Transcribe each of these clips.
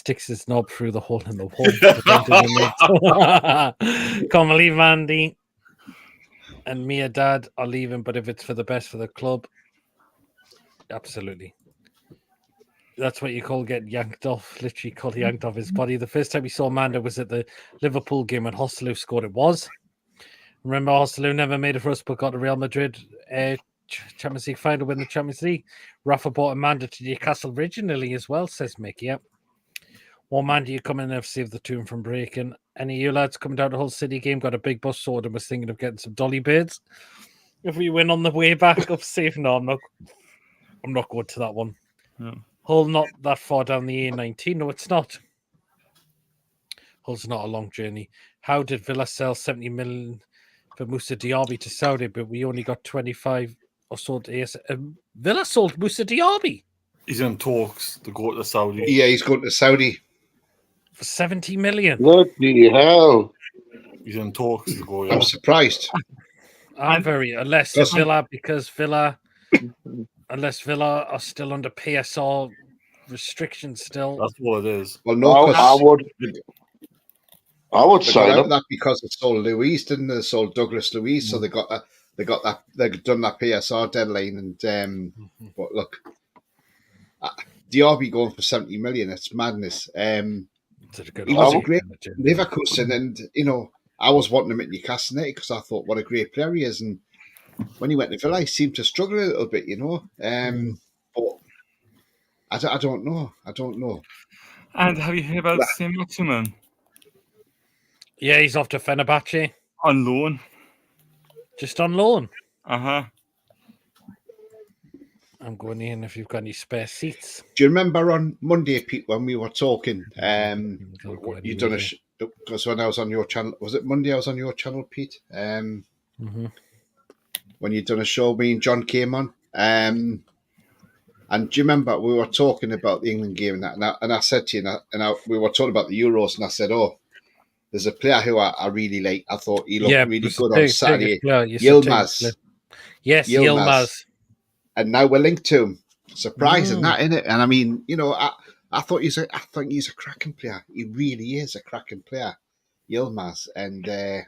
sticks his knob through the hole in the wall. Can't believe Andy and Mia Dad are leaving, but if it's for the best for the club, absolutely. That's what you call getting yanked off, literally got yanked off his body. The first time we saw Amanda was at the Liverpool game when Hostelou scored. It was. Remember, Hostelou never made it for us, but got the Real Madrid Champions League final, win the Champions League. Rafa bought Amanda to Newcastle originally as well, says Mick. Yep. Well, Amanda, you come in and save the tune from breaking. Any of you lads coming down to Hull City game, got a big bus sorted and was thinking of getting some dolly birds? If we win on the way back up safe, no, I'm not going to that one. No. Hull not that far down the A19. No, it's not. Hull's not a long journey. How did Villa sell 70 million for Moussa Diaby to Saudi, but we only got 25 or sold AS? Villa sold Moussa Diaby. He's in talks to go to Saudi. Yeah, he's going to Saudi. For 70 million. Bloody hell. He's in talks to go, yeah. I'm surprised. I'm very, unless Villa are still under PSR restrictions still. That's what it is. Well, no, I would they sign got out up. of that because it sold Luis, didn't they? They sold Douglas Luis, so they've done that PSR deadline. And but look, Diaby going for 70 million, it's madness. He was a great Leverkusen, and I was wanting him at Newcastle United because I thought what a great player he is, and when he went to Villa, he seemed to struggle a little bit, But I don't know. And have you heard about Sim Maximin? Yeah, he's off to Fenerbahce. On loan. Just on loan? Uh-huh. I'm going in if you've got any spare seats. Do you remember on Monday, Pete, when we were talking, you done because when I was on your channel, was it Monday I was on your channel, Pete? When you done a show, me and John came on. And do you remember we were talking about the England game and I said to you, we were talking about the Euros, and I said, there's a player who I really like. I thought he looked really good on Saturday. Yilmaz. Yes, Yilmaz. And now we're linked to him. Surprising that, isn't it? And I mean, I think he's a cracking player. He really is a cracking player, Yilmaz. And I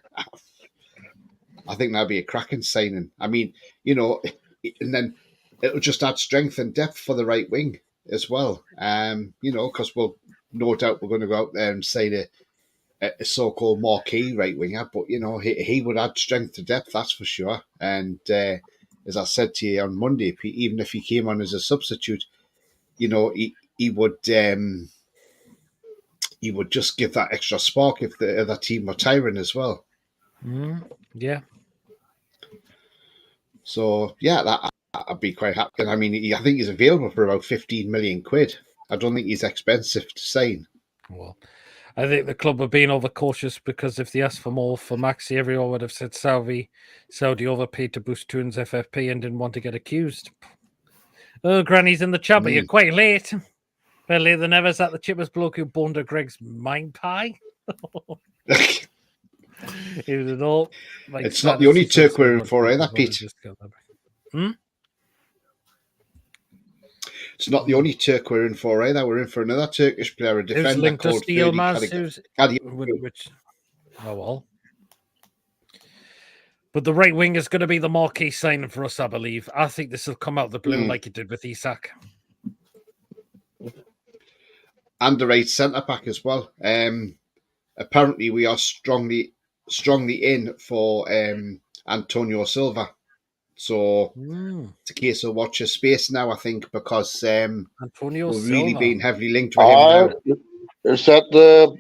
think that'd be a cracking signing. I mean, and then it'll just add strength and depth for the right wing as well. Because no doubt we're going to go out there and say a so-called marquee right winger, but he would add strength to depth, that's for sure. And as I said to you on Monday, even if he came on as a substitute, he would just give that extra spark if the other team were tiring as well. Yeah. So yeah, I'd be quite happy. And I mean, I think he's available for about 15 million quid. I don't think he's expensive to sign. Well, I think the club are being overcautious because if they asked for more for Maxi, everyone would have said Saudi overpaid to boost Toon's FFP and didn't want to get accused. Oh, Granny's in the chat, but you're quite late. Better late than ever. Is that the chippers bloke who boned a Greg's mind pie? It was all. It's not the only Turk we're in for either, Pete. It's not the only Turk we're in for either. We're in for another Turkish player, a defender called Yilmaz. Oh, well. But the right wing is going to be the marquee signing for us, I believe. I think this will come out of the blue like it did with Isak. And the right centre-back as well. Apparently, we are strongly in for Antonio Silva. So it's a case of watch your space now, I think, because Antonio we're Silva. really being heavily linked with him now. Is that the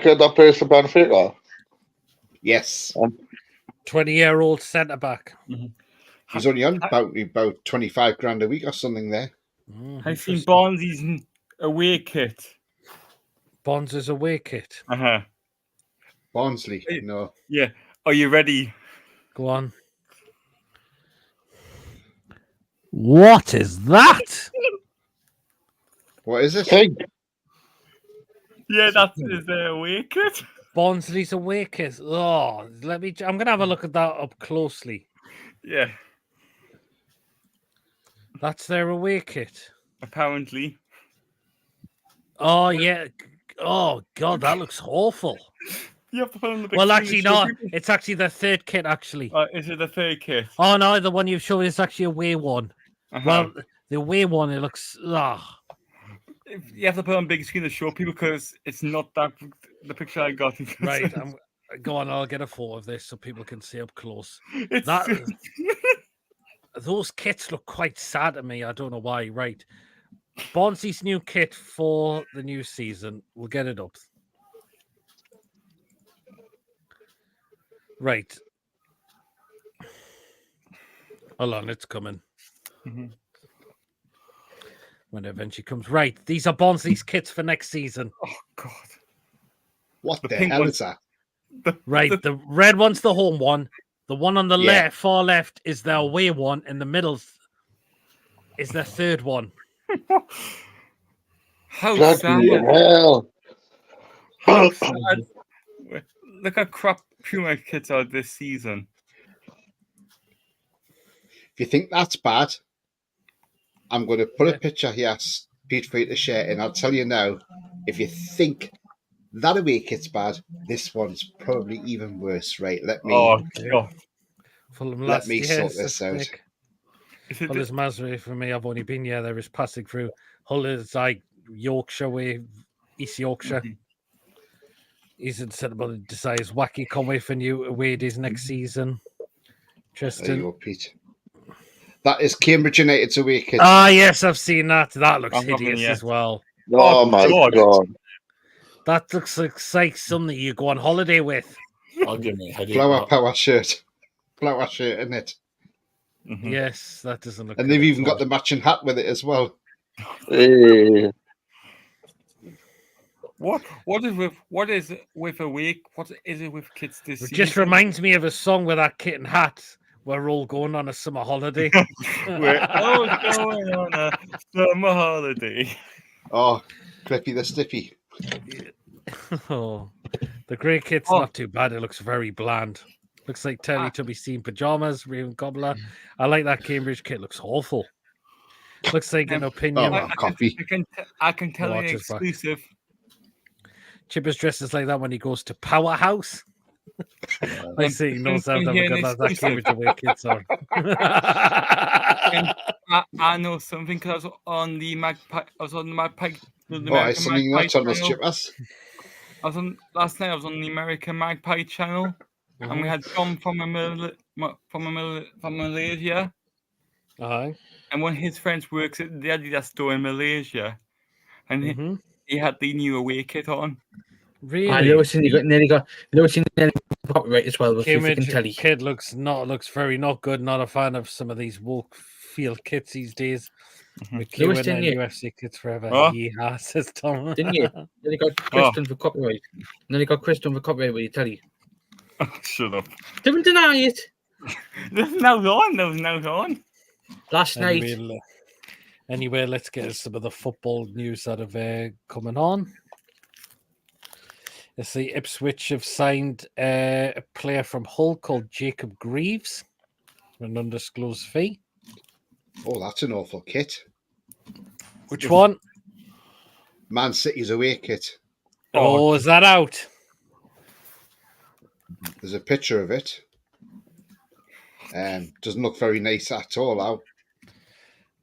kid that plays for Benfica? Yes. 20-year-old centre-back. He's only on about 25 grand a week or something there. Have you seen Barnsley's away kit? Barnes' away kit? Uh-huh. Barnsley, no. Yeah. Are you ready? Go on. What is that? What is it? Pig. Yeah, that's his away kit. Barnsley's away kit. Oh, I'm going to have a look at that up closely. Yeah. That's their away kit. Apparently. Oh yeah. Oh god, that looks awful. You have to put on the big Well, screen actually, to show no. people. It's actually the third kit. Actually. Is it a fake kit? Oh no, the one you've shown is actually a away one. Well, the away one, it looks. You have to put on big screen to show people because it's not that the picture I got. Right. Go on. I'll get a photo of this so people can see up close. It's That those kits look quite sad to me. I don't know why. Right. Bonzi's new kit for the new season. We'll get it up. Right. Hold on, it's coming. Mhm. When it eventually comes. Right. These are Bonzi's kits for next season. Oh God! What The the pink hell one. is that? Right. The red one's the home one. The one on the Yeah. far left is the away one. In the middle is the third one. How Bloody sad! hell. How sad! Look at crap Puma kits are this season. If you think that's bad, I'm going to put a picture here, Pete, for you to share, and I'll tell you now, if you think that away kit's bad, this one's probably even worse. Right, let me Oh God! Fulham Let last me year, sort this out. Nick. Is it Hull is Masbury for me. I've only been here. There is passing through. Hull is like Yorkshire way, East Yorkshire. He's incredible to decides Wacky Conway for new away days next season. There you Tristan. go, Pete. That is Cambridge United's away kit. Ah, yes, I've seen that. That looks I'm not hideous yet. as well. Oh my God. God. That looks like something you go on holiday with. I'll give me a headache. Flower but- power shirt. Flower shirt, isn't it? Mhm. Yes, that doesn't look And good they've at even got all. the matching hat with it as well. Hey. What is it with a week? What is it with kids this It season? just reminds me of a song with that kit and hat. We're all going on a summer holiday. We're all going on a summer holiday. Oh, Clippy the Stiffy. Oh, the grey kit's Oh. not too bad. It looks very bland. Looks like Teletubby scene pajamas, Raven Gobbler. I like that Cambridge kit. Looks awful. Looks like an opinion. Oh, coffee. I can tell you Watch his back. exclusive. Chipper's dresses like that when he goes to Powerhouse. I see. He knows how and to here an because that exclusive. Cambridge away kits are. I know something because I was on the Magpie. I was on the Magpie. The Oh, American it's something Magpie that's on those channel. chippers. I was on last night. I was on the American Magpie channel, and we had John from Malaysia, Aye. and one of his friends works at the Adidas store in Malaysia, and Mhm. he had the new away kit on. Really? I never seen nearly got copyright as well with you can Cambridge tell you. kid looks very not good. Not a fan of some of these woke field kits these days. Mhm. McEwen Lewis, didn't and you? UFC kits forever. Oh. Yeah, says Tom. Didn't you? Nearly got Kristen for copyright. Nearly got Kristen for copyright, will you tell you? Shut up. Don't deny it. There's no on. There was no on. Last night. Anyway, let's get some of the football news that have coming on. Let's see, Ipswich have signed a player from Hull called Jacob Greaves for an undisclosed fee. Oh, that's an awful kit. Which one? Man City's away kit. Oh, is that out? There's a picture of it. Doesn't look very nice at all. Now,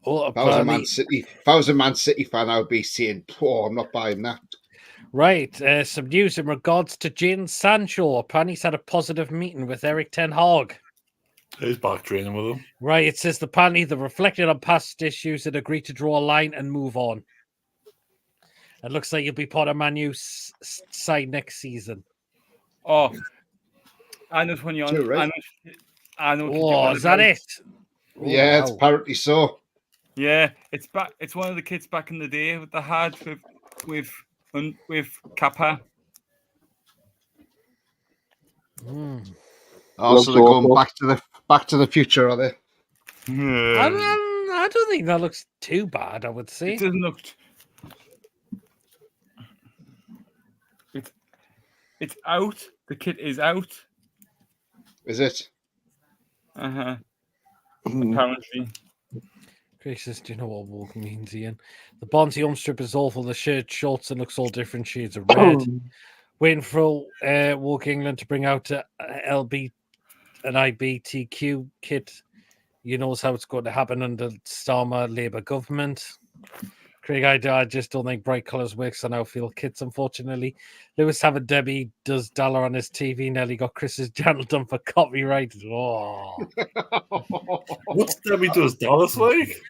Oh, if I was a apparently, Man City fan, I would be saying, "Oh, I'm not buying that." right. Some news in regards to Jadon Sancho. Apparently, he's had a positive meeting with Eric Ten Hag. He's back training with him. Right, it says apparently they reflected on past issues and agreed to draw a line and move on. It looks like you'll be part of Man U's side next season. Oh, I know when you're Too on. right. I know. Oh, is that it? Oh, Yeah, it's wow. apparently so. Yeah, it's back. It's one of the kids back in the day with the had with Kappa. Hmm. Oh, so they're going back to the future, are they? I don't think that looks too bad, I would say. It doesn't look. It's out. The kit is out. Is it? Apparently. Craig says, do you know what woke means, Ian? The Bonzi home strip is awful. The shirt, shorts, and looks all different shades of red. Waiting for Woke England to bring out an IBTQ kit. You knows how it's going to happen under Starmer Labour government. Craig, I just don't think bright colours works on outfield kits, unfortunately. Lewis having Debbie does dollar on his TV. Nearly got Chris's channel done for copyright. Oh, What's Debbie does Dallas like?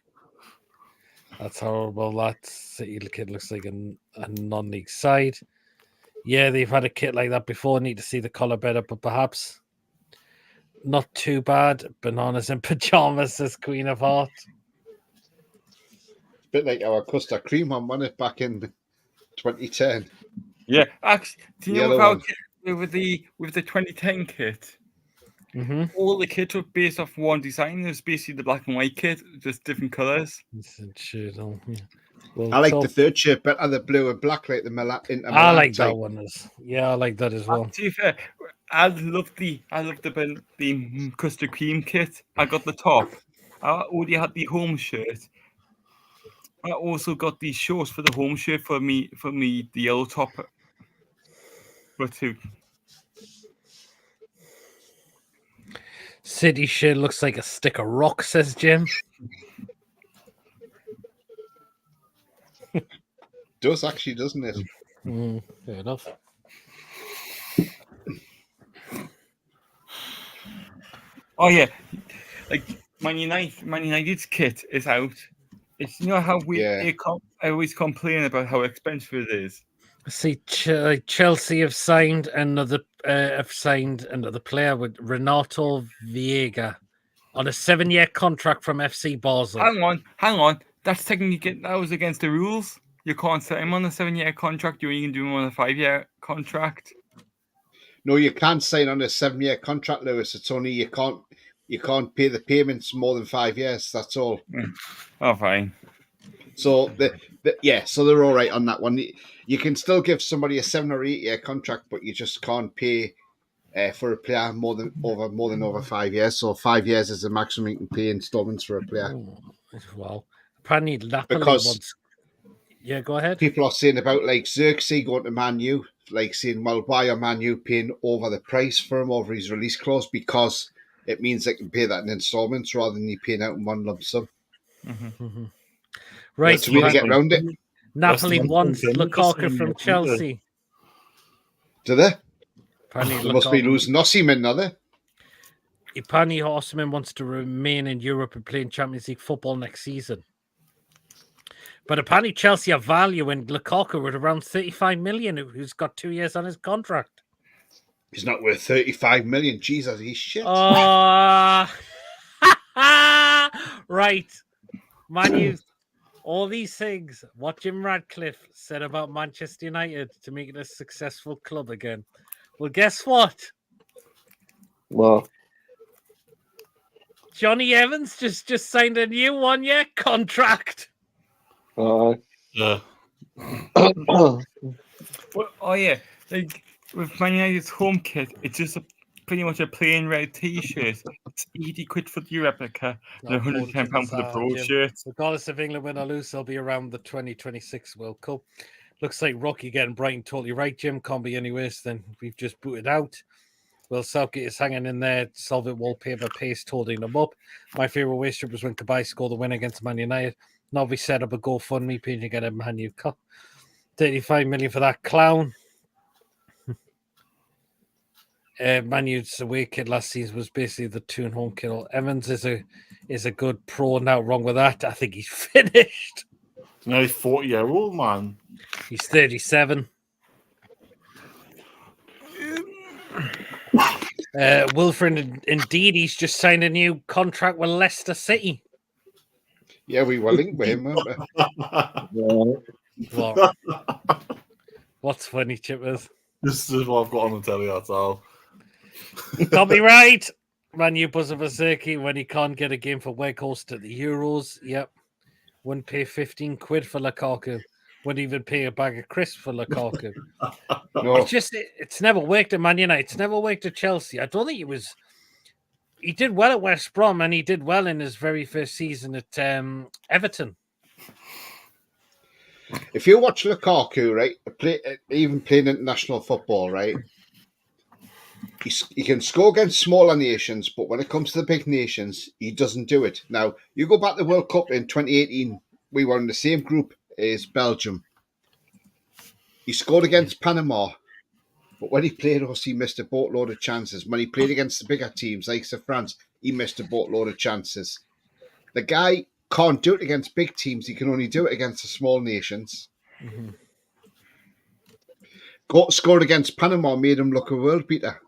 that's horrible. That City kit looks like a non-league side. Yeah, they've had a kit like that before. Need to see the colour better, but perhaps not too bad. Bananas in pajamas, says Queen of Heart. Bit like our custard cream one, wasn't it, back in 2010? Yeah, actually, do you know Yellow about one. with the 2010 kit? Mm-hmm. All the kits were based off one design. It was basically the black and white kit, just different colours. I like the third shirt better, the blue and black, like the I like type. that one. Yeah, I like that as well. To be fair, I love the custard cream kit. I got the top. I already had the home shirt. I also got these shorts for the home shirt for me, the yellow top. But too. City shirt looks like a stick of rock, says Jim. Does actually, doesn't it? Fair enough. Oh yeah, like Man United's kit is out. It's how I always complain about how expensive it is. See, Chelsea have signed another player with Renato Viega on a 7-year contract from FC Basel. Hang on. That's technically that was against the rules. You can't set him on a 7-year contract. You only can do him on a 5-year contract. No, you can't sign on a 7-year contract, Lewis. It's only you can't pay the payments more than 5 years. That's all. Oh, fine. So so they're all right on that one. You can still give somebody a 7 or 8 year contract, but you just can't pay for a player more than over 5 years. So 5 years is the maximum you can pay installments for a player. Well, apparently Napoli because yeah, go ahead. People are saying about like Xerxes going to Man U, like saying, well, why are Man U paying over the price for him over his release clause? Because it means they can pay that in installments rather than you paying out in one lump sum. Mm-hmm. Right, that's the way to get around it. Napoli wants Lukaku from Chelsea. Do they? Apparently, they must be losing Osimhen, are they? Apparently, Osimhen wants to remain in Europe and play in Champions League football next season. But apparently, Chelsea are valuing Lukaku at around 35 million, who's got 2 years on his contract. He's not worth 35 million. Jesus, he's shit. Right. Man U, all these things, what Jim Radcliffe said about Manchester United to make it a successful club again. Well, guess what? Well, Johnny Evans just signed a new 1-year contract. Yeah. Well, oh yeah, like with Man United's home kit, it's just pretty much a plain red T-shirt. It's 80 quid for the replica and £110 for the pro shirt. Regardless of England win or lose, they'll be around the 2026 World Cup. Looks like Rocky getting Brighton totally right, Jim. Can't be any worse than we've just booted out. Well, Southgate is hanging in there. Solvit wallpaper paste holding them up. My favourite way strip was when Kabay scored the win against Man United. Now we set up a GoFundMe page to get a Man U cup. 35 million for that clown. Man U's away kit last season was basically the 2 and home kit. Evans is a good pro now. Wrong with that. I think he's finished. Now he's 40-year-old man. He's 37. Wilfred, indeed, he's just signed a new contract with Leicester City. Yeah, we were linked with him, weren't we? What? What's funny, Chippers? This is what I've got on the telly, that's all. Copyright. Man U buzzer Berserky when he can't get a game for Weghorst at the Euros. Yep. Wouldn't pay 15 quid for Lukaku. Wouldn't even pay a bag of crisps for Lukaku. No. It's never worked at Man United. It's never worked at Chelsea. I don't think it was he did well at West Brom, and he did well in his very first season at Everton. If you watch Lukaku, right, even playing international football, right, he can score against smaller nations, but when it comes to the big nations, he doesn't do it. Now, you go back to the World Cup in 2018, we were in the same group as Belgium. He scored against Panama, but when he played us, he missed a boatload of chances. When he played against the bigger teams, like France, he missed a boatload of chances. The guy can't do it against big teams. He can only do it against the small nations. Mm-hmm. Scored against Panama, made him look a world beater.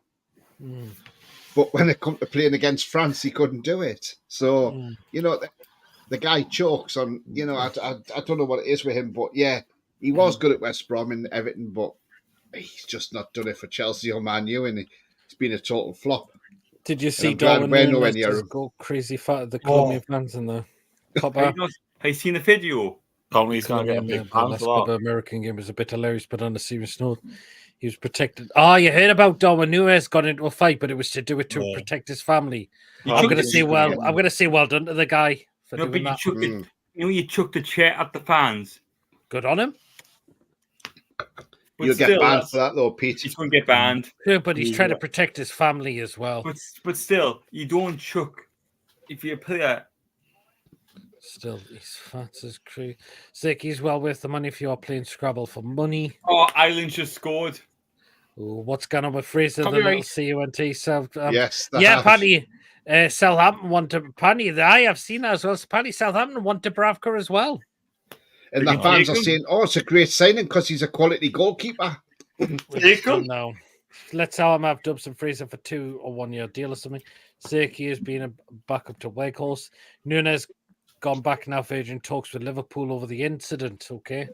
Mm. But when it come to playing against France, he couldn't do it. So, you know, the guy chokes on, you know, I don't know what it is with him, but yeah, he was good at West Brom and Everton, but he's just not done it for Chelsea or Man U, and it's been a total flop. Did you see I'm glad Darwin we're nowhere Núñez near just him. go crazy fat at the Colombian fans in the Copa? Have you seen the video? Conley's going to get a The big pan last for Copa that. American game was a bit hilarious, but on a serious note, he was protected. Oh, you heard about Darwin Núñez got into a fight, but it was to do it to protect his family. I'm going to say well done to the guy for No, but doing you that. chucked it. You know, you chucked the chair at the fans. Good on him. But You'll still, get banned for that, though, Pete. He's going to get banned. Yeah, but he's trying to protect his family as well. But still, you don't chuck if you're a player. Still, he's fat as crew. Sick, he's well worth the money if you are playing Scrabble for money. Oh, Ireland just scored. Ooh, what's going on with Fraser? The Copyright. little CUNT South. Yes. Yeah, Paddy. Southampton want to. Paddy, I have seen that as well. Paddy, Southampton want Dubravka as well. And the fans are saying, oh, it's a great signing because he's a quality goalkeeper. No. Let's have him have Dubs and Fraser for 2 or 1 year deal or something. Zirkzee has been a backup to Weghorst. Núñez gone back now for urgent talks with Liverpool over the incident. Okay.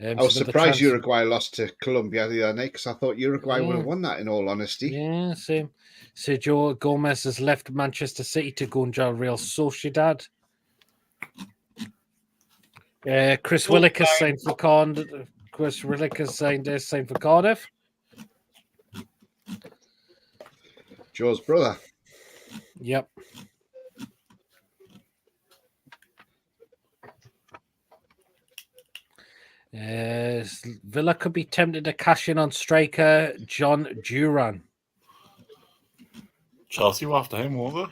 I was surprised Uruguay lost to Colombia the other night because I thought Uruguay would have won that, in all honesty. Yeah, same. Sergio Gomez has left Manchester City to go and join Real Sociedad. Chris Willock has signed for Cardiff. Chris Willock has signed for Cardiff. Joe's brother. Yep. Villa could be tempted to cash in on striker John Duran. Chelsea were after him, weren't they?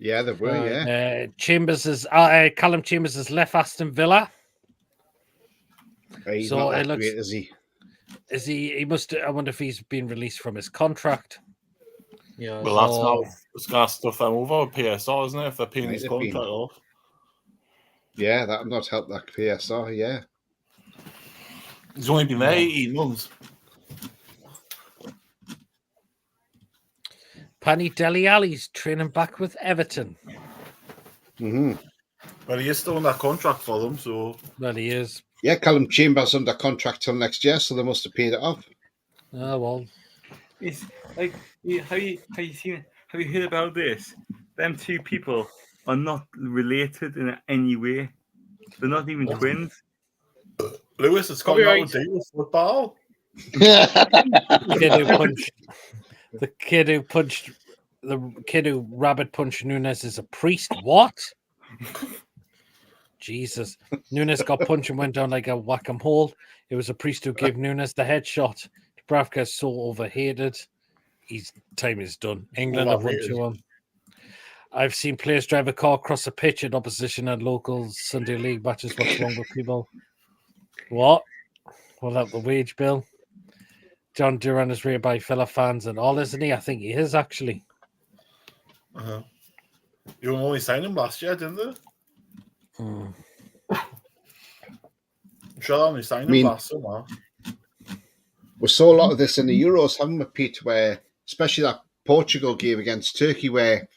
Yeah, they were, yeah. Callum Chambers has left Aston Villa. He's So not that it looks- great, is he? Is he must? I wonder if he's been released from his contract. Yeah. Well, that's now it's going to stuff them over with PSR, isn't it? If they're paying Might his have contract been. off. Yeah, that would not help that PSR, yeah. He's only been there 18 months. Pani Dele Alli's training back with Everton. Mm-hmm. But he is still on that contract for them, so Well, he is. Yeah, Callum Chambers under contract till next year, so they must have paid it off. Oh well. It's like, have you seen it? Have you heard about this? Them two people are not related in any way. They're not even twins. Lewis, it's got Copyright. nothing to do with football. The kid who rabbit punched Núñez is a priest. What? Jesus. Núñez got punched and went down like a whack-a-mole. It was a priest who gave Núñez the headshot. Dubravka is so overhated. His time is done. England have won 2-1. I've seen players drive a car across the pitch at opposition at local Sunday league matches. What's wrong with people? What? What about the wage bill? John Duran is rated by Villa fans and all, isn't he? I think he is, actually. Uh-huh. You only signed him last year, didn't they? Hmm. I'm sure they only signed him last summer. We saw a lot of this in the Euros, haven't we, Pete, where, especially that Portugal game against Turkey, where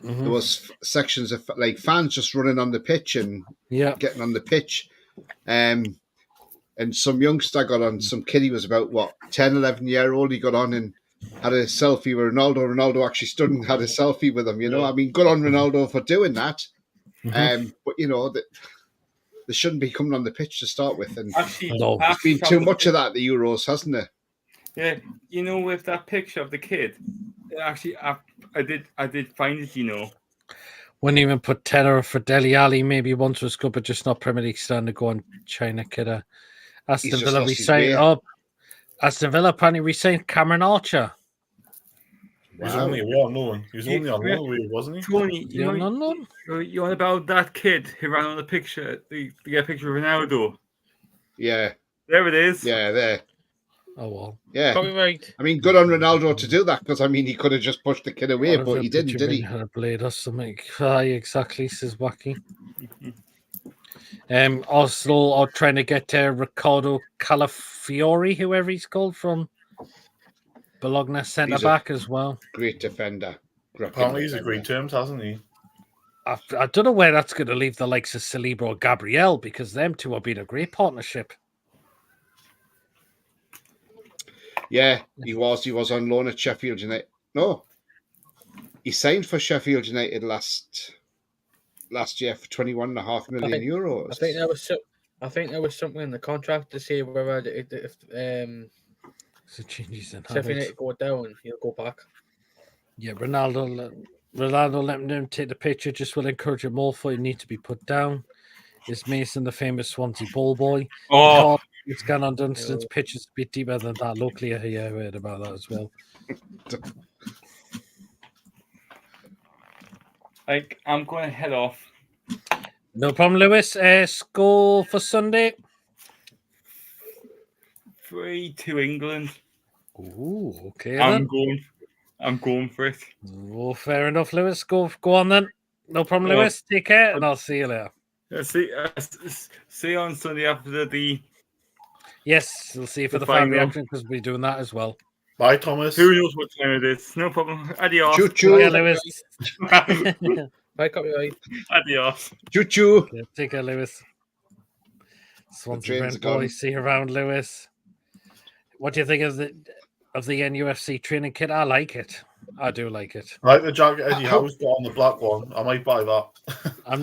there was sections of like fans just running on the pitch and getting on the pitch. And some youngster got on, some kid, he was about, 10, 11-year-old, he got on and had a selfie with Ronaldo. Ronaldo actually stood and had a selfie with him, you know. I mean, good on Ronaldo for doing that. But, you know, they shouldn't be coming on the pitch to start with. And Actually, there's been too much of that at the Euros, hasn't there? Yeah, you know, with that picture of the kid, actually, I did find it. You know, Wouldn't even put tenner for Dele Alli. Maybe once was good, but just not Premier League standard. Go on, China kidder. He's Aston just Villa lost his re-signed way. up. Aston Villa apparently re-signed Cameron Archer. He's Wow. only on loan. He was only on Yeah. loan, wasn't he? Tony, Yeah, no. you on about that kid who ran on the picture, the picture of Ronaldo. Yeah, There it is. yeah, there. Oh well. Yeah. Copyright. I mean, good on Ronaldo to do that because, I mean, he could have just pushed the kid away, What but if he a didn't, picture did of he? him had a blade or something? Aye, exactly, says Wacky. Arsenal are trying to get Riccardo Calafiori, whoever he's called, from Bologna centre He's a- back as well. Great defender. Apparently, he's agreed terms, hasn't he? I don't know where that's going to leave the likes of Saliba or Gabriel, because them two have been a great partnership. Yeah, he was. He was on loan at Sheffield United. No, he signed for Sheffield United last year for €21.5 million. I think there was something in the contract to say whether if So changes in Sheffield habits. United go down, he'll go back. Yeah, Ronaldo letting him take the picture just will encourage him more for it need to be put down. Is Mason the famous Swansea ball boy? Oh, It's gone on Dunstan's pitch is a bit deeper than that. Locally, I heard about that as well. I'm going to head off. No problem, Lewis. Score for Sunday. 3-2 England. Ooh, okay I'm then. going for it. Oh, fair enough, Lewis. Go on then. No problem, Lewis. Take care, and I'll see you later. See you on Sunday after the. Yes, we'll see you for The the fan final. reaction because we're doing that as well. Bye, Thomas. Who knows what time it is? No problem. Adios. Choo choo. Yeah, Lewis. Bye, copyright. Adios. Choo choo. Yeah, take care, Lewis. Swansea trains Brent are gone. boy. See you around, Lewis. What do you think of the NUFC training kit? I like it. I do like it. I like the jacket Eddie Howe's got on the black one. I might buy that. I'm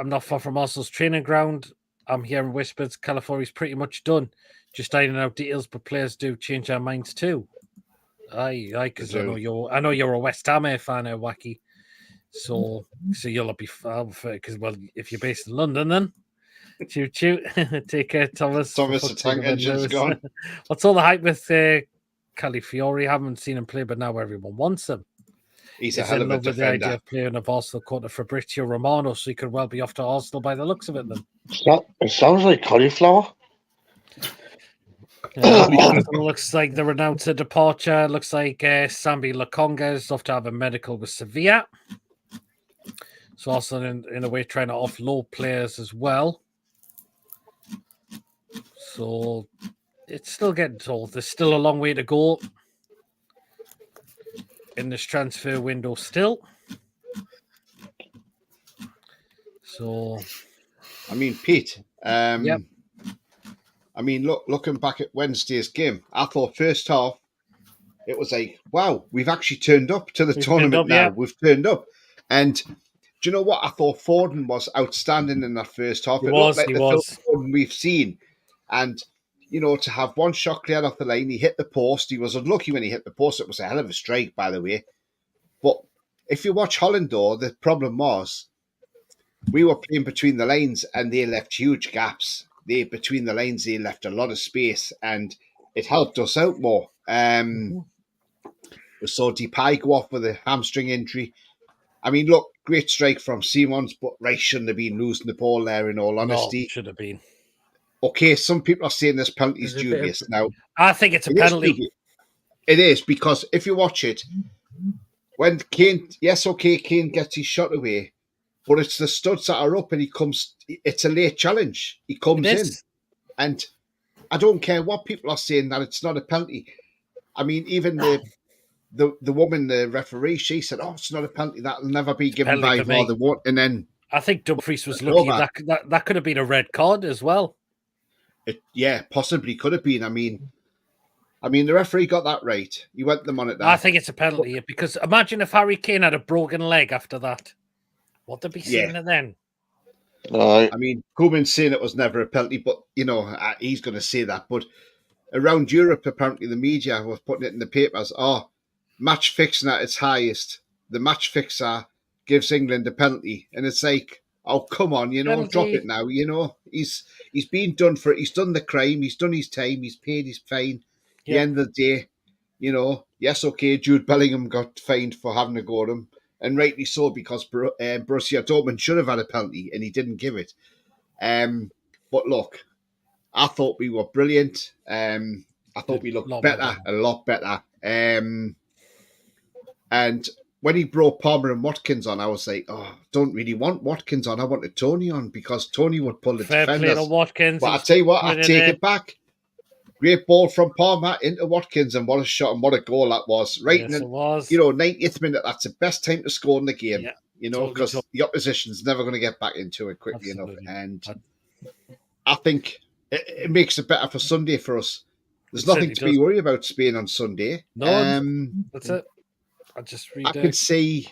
not far from Arsenal's training ground. I'm hearing whispers Calafiori's pretty much done. Just ironing out details, but players do change their minds too. Aye, because I know you're a West Ham fan, Wacky. So you'll be because if you're based in London, then choo choo. Take care, Thomas. Thomas, the tank engine's gone. What's all the hype with Calafiori? Haven't seen him play, but now everyone wants him. He's a He's hell in of a love with the idea defender. of playing of Arsenal court to Fabrizio Romano, so he could well be off to Arsenal by the looks of it. Then It sounds like cauliflower. Arsenal looks like they're announced a departure. Looks like Sambi Lokonga is off to have a medical with Sevilla. So Arsenal in a way trying to offload players as well. So it's still getting told. There's still a long way to go in this transfer window still. So I mean, Pete. Yep. I mean, looking back at Wednesday's game, I thought first half it was like, wow, we've actually turned up to the tournament now. yeah. We've turned up, and do you know what? I thought Foden was outstanding in that first half. He It was, looked like he the was. Foden we've seen, and to have one shot cleared off the line, he hit the post. He was unlucky when he hit the post. It was a hell of a strike, by the way. But if you watch Holland, though, the problem was we were playing between the lines, and they left huge gaps. Between the lines, they left a lot of space, and it helped us out more. We saw Depay go off with a hamstring injury. I mean, look, great strike from Simons, but Rice shouldn't have been losing the ball there, in all honesty. No, should have been. Okay, some people are saying this penalty is dubious. Now, I think it's a it is penalty. dubious. It is, because if you watch it, when Kane gets his shot away, but it's the studs that are up and it's a late challenge. He comes It in. is. And I don't care what people are saying that it's not a penalty. I mean, even the woman, the referee, she said, "Oh, it's not a penalty. That'll never be given by Penalty for me. VAR." They won't. And then, I think Dumfries was lucky. That could have been a red card as well. possibly could have been. I mean, the referee got that right. He went them on it. There. I think it's a penalty because imagine if Harry Kane had a broken leg after that. What they'd be saying it then? Aye. I mean, Koeman's saying it was never a penalty, but he's going to say that. But around Europe, apparently the media was putting it in the papers. Oh, match fixing at its highest. The match fixer gives England a penalty, and it's like, oh, come on, Penalty. drop it now. He's been done for it. He's done the crime. He's done his time. He's paid his fine. At the end of the day, yes, okay, Jude Bellingham got fined for having a go at him, and rightly so, because Borussia Dortmund should have had a penalty, and he didn't give it. But look, I thought we were brilliant. I thought we looked better, a lot better. And when he brought Palmer and Watkins on, I was like, oh, don't really want Watkins on. I wanted Tony on because Tony would pull the Fair defenders. play to Watkins. But I tell you what, I take it back. Great ball from Palmer into Watkins, and what a shot and what a goal that was. Right Yes, in it was. 90th minute, that's the best time to score in the game. Yeah, because the opposition's never going to get back into it quickly Absolutely. enough. And I think it makes it better for Sunday for us. There's nothing to be worried about Spain on Sunday. No, that's it. I just read. I could see.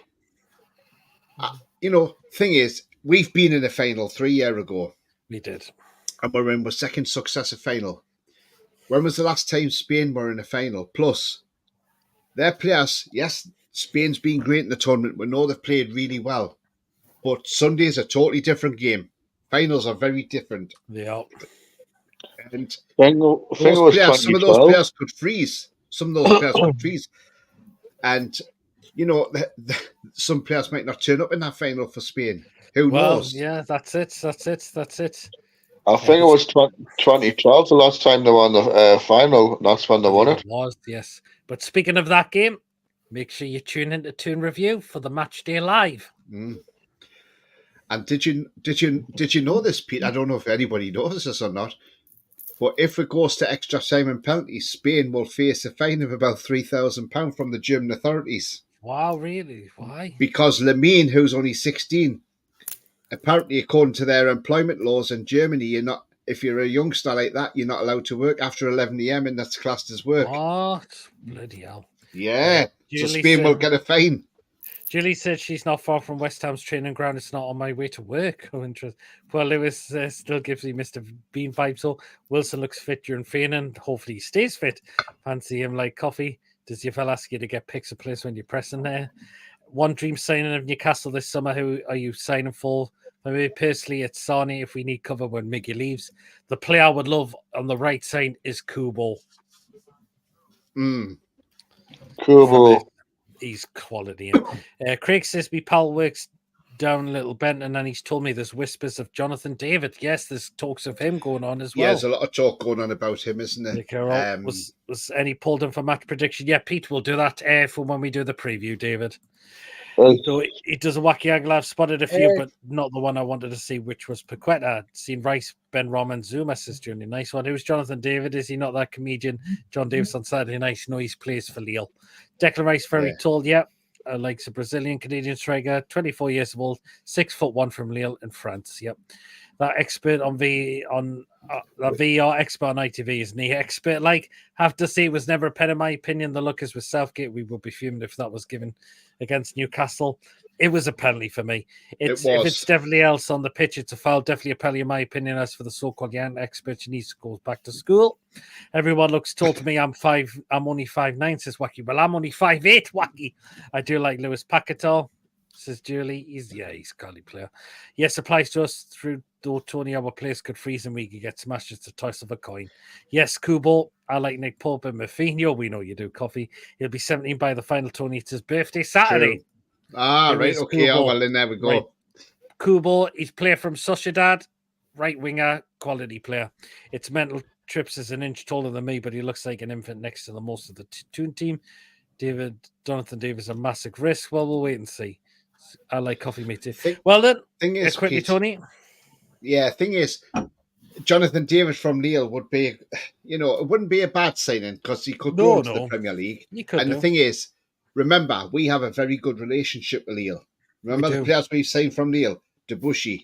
Thing is, we've been in a final 3 years ago. We did. And we're in our second successive final. When was the last time Spain were in a final? Plus, their players, yes, Spain's been great in the tournament. We know they've played really well. But Sunday is a totally different game. Finals are very different. Yeah. And some of those players could freeze. Some of those players could freeze. And, some players might not turn up in that final for Spain. Who knows? Yeah, that's it. I think it was 2012 the last time they won the final. That's when they won it. It was, yes. But speaking of that game, make sure you tune into Toon Review for the match day live. And did you know this, Pete? I don't know if anybody knows this or not. But if it goes to extra time and penalties, Spain will face a fine of about £3,000 from the German authorities. Wow, really? Why? Because Lamine, who's only 16, apparently, according to their employment laws in Germany, if you're a youngster like that, you're not allowed to work after 11 a.m. and that's classed as work. What? Bloody hell. Yeah. So Spain will get a fine. Julie said she's not far from West Ham's training ground. It's not on my way to work. Oh, interesting. Well, Lewis still gives me Mr. Bean vibe. So Wilson looks fit during training. Hopefully he stays fit. Fancy him like coffee. Does your fella ask you to get picks of place when you're pressing there? One dream signing of Newcastle this summer. Who are you signing for? For me personally, it's Sane if we need cover when Miggy leaves. The player I would love on the right side is Kubo. Kubo. He's quality. Craig says my pal works down Little Benton and he's told me there's whispers of Jonathan David. Yes, there's talks of him going on as well. Yeah, there's a lot of talk going on about him, isn't there? And he pulled him for match prediction. Yeah, Pete will do that for when we do the preview, David. So he does a wacky angle. I've spotted a few, but not the one I wanted to see, which was Paqueta. Seen Rice, Ben Rom, Zuma says Johnny. Nice one. Who's Jonathan David? Is he not that comedian? John Davis on Saturday night. No, he plays for Lille. Declan Rice, very tall. Yeah. Likes a Brazilian Canadian striker, 24 years old, 6'1" from Lille in France. Yep. That expert on that VR expert on ITV, isn't he? Expert, have to say, it was never a pen in my opinion. The look is with Southgate. We would be fumed if that was given against Newcastle. It was a penalty for me. If it's definitely else on the pitch, it's a foul. Definitely a penalty in my opinion. As for the so-called young expert, she needs to go back to school. Everyone looks tall to me. I'm only 5'9", says Wacky. Well, I'm only 5'8", Wacky. I do like Lewis Paquetá, says Julie. He's a quality player. Yes, applies to us through though Tony, our place could freeze and we could get smashed. It's the toss of a coin. Yes, Kubo. I like Nick Pope and Mafinho. We know you do, Coffee. He'll be 17 by the final, Tony. It's his birthday Saturday. True. Right. Okay. Kubo. Oh, well, then there we go. Right. Kubo, he's player from Sociedad, right winger, quality player. It's mental. Trips is an inch taller than me, but he looks like an infant next to the most of the Toon team. Jonathan Davis, a massive risk. Well, we'll wait and see. I like Coffee, mate. Well, then, thing is, quickly, Pete, Tony. Yeah, thing is, Jonathan David from Lille would be, it wouldn't be a bad signing because he could go into the Premier League. The thing is, remember, we have a very good relationship with Lille. Remember the players we've signed from Lille? Debussy,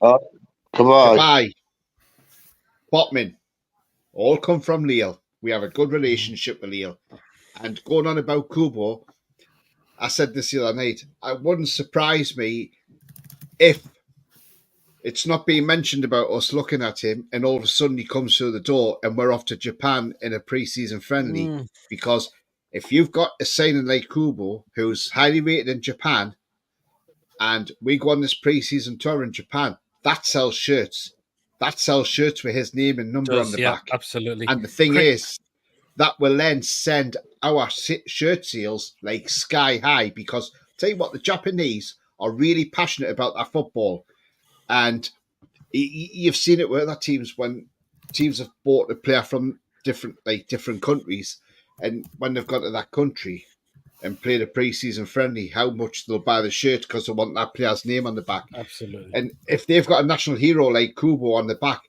Kabay, Botman, all come from Lille. We have a good relationship with Lille. And going on about Kubo, I said this the other night, it wouldn't surprise me if it's not being mentioned about us looking at him, and all of a sudden he comes through the door, and we're off to Japan in a pre-season friendly. Because if you've got a signing like Kubo, who's highly rated in Japan, and we go on this pre-season tour in Japan, that sells shirts. That sells shirts with his name and number on the back. Absolutely. And the thing is, that will then send our shirt sales like sky high, because tell you what, the Japanese are really passionate about that football. And you've seen it with other teams when teams have bought a player from different countries, and when they've gone to that country and played a pre-season friendly, how much they'll buy the shirt because they want that player's name on the back. Absolutely. And if they've got a national hero like Kubo on the back,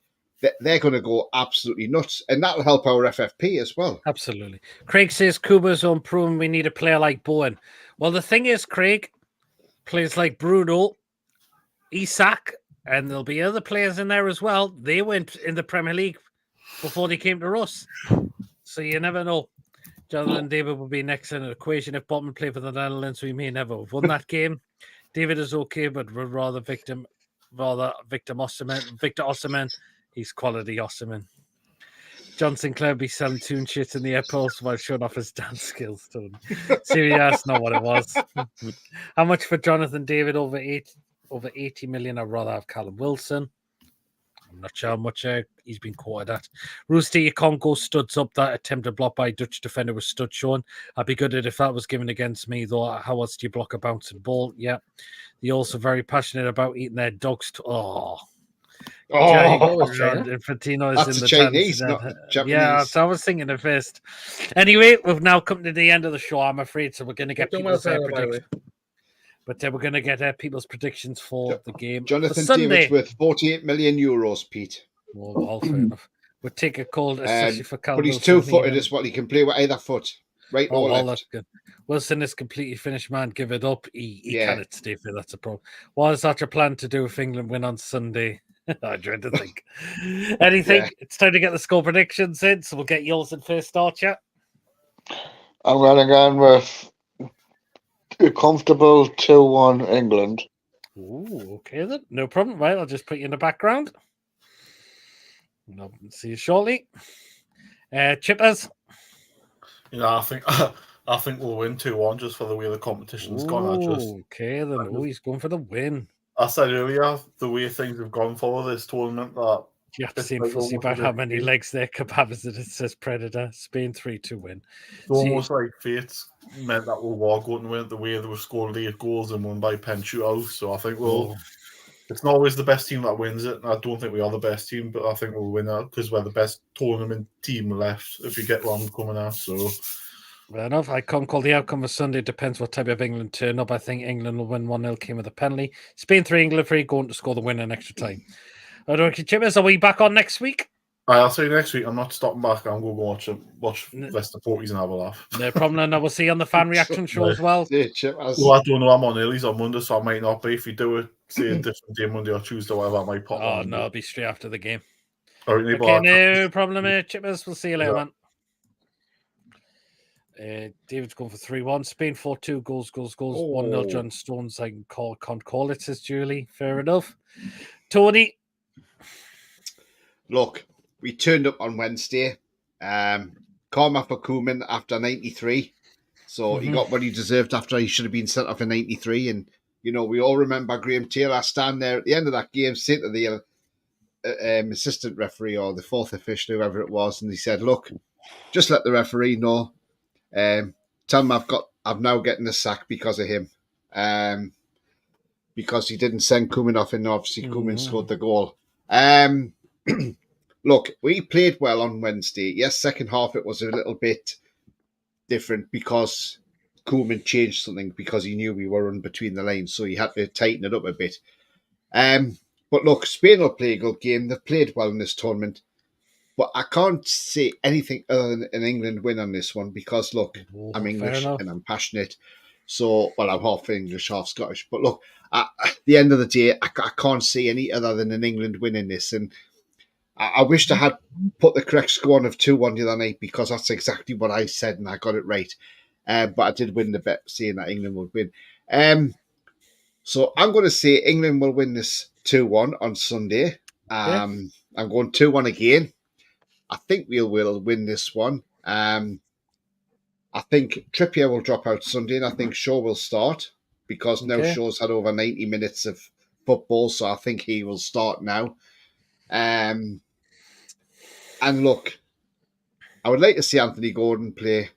they're going to go absolutely nuts, and that'll help our FFP as well. Absolutely. Craig says Kubo's unproven. We need a player like Bowen. Well, the thing is, Craig, players like Bruno, Isak, and there'll be other players in there as well. They went in the Premier League before they came to us. So you never know. Jonathan David will be next in an equation. If Botman played for the Netherlands, we may never have won that game. David is okay, but would rather Victor Osimhen. He's quality Osimhen. John Sinclair be selling tune shit in the airports while showing off his dance skills. Seriously, that's not what it was. How much for Jonathan David? Over 80 million. I'd rather have Callum Wilson. I'm not sure how much he's been quoted at. Rooster Congo studs up. That attempted block by Dutch defender was stud shown. I'd be good at if that was given against me, though. How else do you block a bouncing ball? Yeah. They're also very passionate about eating their dogs. Infantino is that's in the Chinese, dance. not Japanese. Yeah, so I was thinking of first. Anyway, we've now come to the end of the show, I'm afraid. So we're going to get people's predictions. But we're going to get people's predictions for the game. Jonathan David's worth 48 million euros, Pete. Well, fair enough. We'll take a cold, especially for Callum. But he's two-footed as well. He can play with either foot, right or left. That's good. Wilson is completely finished, man. Give it up. He cannot stay fit. That's a problem. What is such a plan to do if England win on Sunday? I dread to think. Anything? Yeah. It's time to get the score predictions in, so we'll get yours in first start, yeah? I'm going to go with a comfortable 2-1 England. Ooh, okay then. No problem. Right, I'll just put you in the background. See you shortly. Chippers? I think we'll win 2-1 just for the way the competition's gone. Okay then. He's going for the win. I said earlier, the way things have gone for this tournament, that you have to see about how many legs their kebab is. It says Predator. Spain 3-2 win. It's almost like fate's meant that we'll going to win the way they were scored 8 goals and won by pen shootout. So I think it's not always the best team that wins it. I don't think we are the best team, but I think we'll win that because we're the best tournament team left, if you get what I'm coming at. So fair enough. I can't call the outcome of Sunday. Depends what type of England turn up. I think England will win 1-0, came with a penalty. Spain 3, England 3, going to score the win in extra time. Okay, Chippers, are we back on next week? I'll see you next week. I'm not stopping back. I'm going to watch Leicester 40s and have a laugh. No problem. And I will see you on the fan reaction show as well. Yeah, well, I don't know. I'm on early's on Monday, so I might not be. If you do it, say a different day, Monday or Tuesday, whatever, I might pop on. Oh, no, it'll be straight after the game. Okay, no problem, Chippers. We'll see you later, man. David's going for 3-1. Spain 4-2. Goals. 1-0. John Stones. I can't call it, says Julie. Fair enough. Tony. Look, we turned up on Wednesday. Karma for Koeman after 93. So he got what he deserved after he should have been sent off in 93. And, we all remember Graham Taylor standing there at the end of that game, saying to the assistant referee or the fourth official, whoever it was, and he said, look, just let the referee know. Tell him I've now getting the sack because of him. Because he didn't send Koeman off, and obviously Koeman scored the goal. Look, we played well on Wednesday. Yes, second half it was a little bit different because Koeman changed something because he knew we were run between the lines, so he had to tighten it up a bit. But look, Spain will play a good game. They've played well in this tournament. But I can't say anything other than an England win on this one because, look, I'm English and I'm passionate. So, I'm half English, half Scottish. But look, at the end of the day, I can't see any other than an England winning this. And I wished I had put the correct score on of 2-1 the other night because that's exactly what I said and I got it right. But I did win the bet saying that England would win. So I'm going to say England will win this 2-1 on Sunday. I'm going 2-1 again. I think we will win this one. I think Trippier will drop out Sunday, and I think Shaw will start because now Shaw's had over 90 minutes of football, so I think he will start now. And look, I would like to see Anthony Gordon play.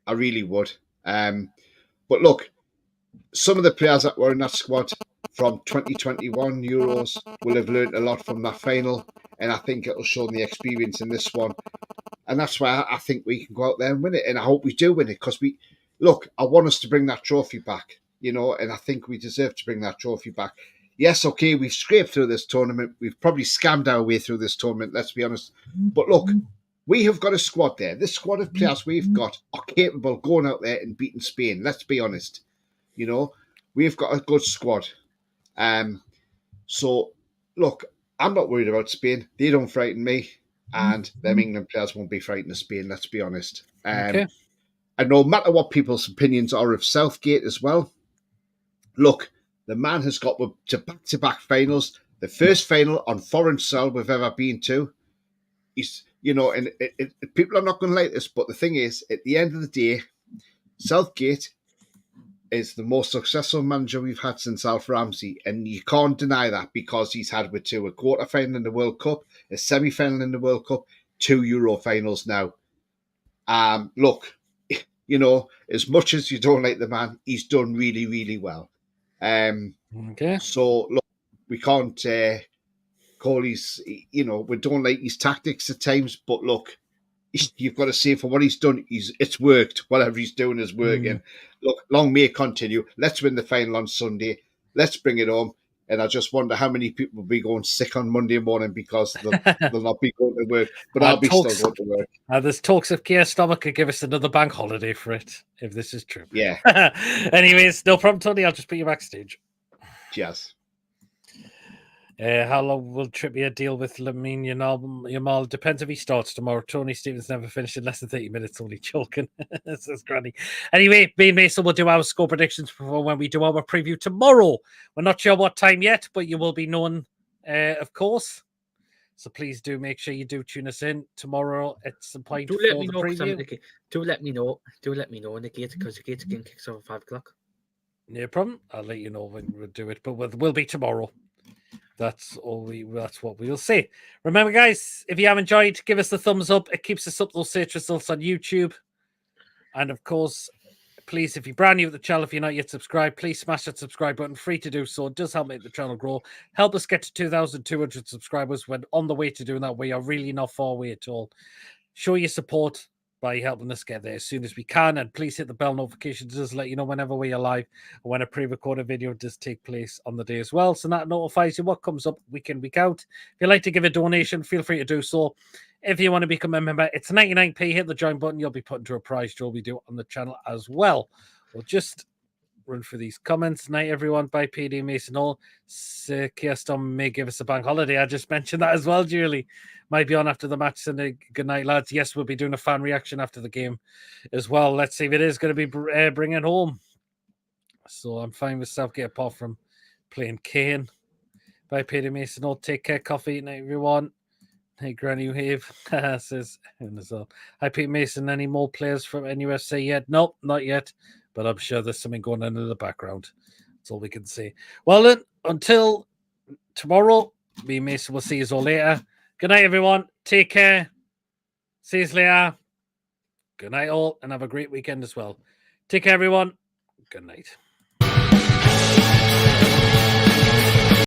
I really would. But look, some of the players that were in that squad from 2021 Euros will have learned a lot from that final, and I think it'll show them the experience in this one. And that's why I think we can go out there and win it. And I hope we do win it because I want us to bring that trophy back, and I think we deserve to bring that trophy back. Yes, okay, we've scraped through this tournament. We've probably scammed our way through this tournament, let's be honest. But look, we have got a squad there. This squad of players we've got are capable of going out there and beating Spain. Let's be honest. We've got a good squad. So, look, I'm not worried about Spain. They don't frighten me. And them England players won't be frightened of Spain, let's be honest. And no matter what people's opinions are of Southgate as well, look, the man has got to back-to-back finals. The first final on foreign soil we've ever been to. He's, and people are not going to like this, but the thing is, at the end of the day, Southgate is the most successful manager we've had since Alf Ramsey, and you can't deny that because he's had a quarter-final in the World Cup, a semi-final in the World Cup, 2 Euro finals now. Look, as much as you don't like the man, he's done really, really well. So, look, we can't call his, we don't like his tactics at times, but look, you've got to say for what he's done, it's worked. Whatever he's doing is working. Look, long may it continue. Let's win the final on Sunday. Let's bring it home. And I just wonder how many people will be going sick on Monday morning because they'll not be going to work. But I'll be still going to work. There's talks of Keir Starmer could give us another bank holiday for it, if this is true. Yeah. Anyways, no problem, Tony. I'll just put you backstage. Cheers. How long will Trippier deal with Lamine Yamal? Depends if he starts tomorrow. Tony Stevens never finished in less than 30 minutes, only joking. Says Granny. Anyway, me and Mason will do our score predictions before when we do our preview tomorrow. We're not sure what time yet, but you will be known, of course. So please do make sure you do tune us in tomorrow at some point. Do let me know, Nicky. Do let me know, Nicky, because the gates again kicks off at 5 o'clock. No problem. I'll let you know when we'll do it, but we'll be tomorrow. That's what we'll see. Remember, guys, if you have enjoyed, give us the thumbs up. It keeps us up those search results on YouTube. And of course, please, if you're brand new to the channel, if you're not yet subscribed, please smash that subscribe button. Free to do so. It does help make the channel grow. Help us get to 2,200 subscribers. We're on the way to doing that. We are really not far away at all. Show your support by helping us get there as soon as we can. And please hit the bell notification to just let you know whenever we are live or when a pre-recorded video does take place on the day as well. So that notifies you what comes up week in, week out. If you'd like to give a donation, feel free to do so. If you want to become a member, it's 99p. Hit the join button. You'll be put into a prize draw we do on the channel as well. We'll just run through these comments. Night, everyone. By PD Mason Hall. Keir Starmer may give us a bank holiday. I just mentioned that as well, Julie. Might be on after the match. And good night, lads. Yes, we'll be doing a fan reaction after the game as well. Let's see if it is going to be bringing home. So I'm fine with Southgate apart from playing Kane. By PD Mason Hall. Take care. Coffee. Night, everyone. Hey, Granny Wave says, hi, Pete Mason. Any more players from NUFC yet? Nope, not yet. But I'm sure there's something going on in the background. That's all we can see. Well, then, until tomorrow, me and Mason will see you all later. Good night, everyone. Take care. See you later. Good night, all, and have a great weekend as well. Take care, everyone. Good night.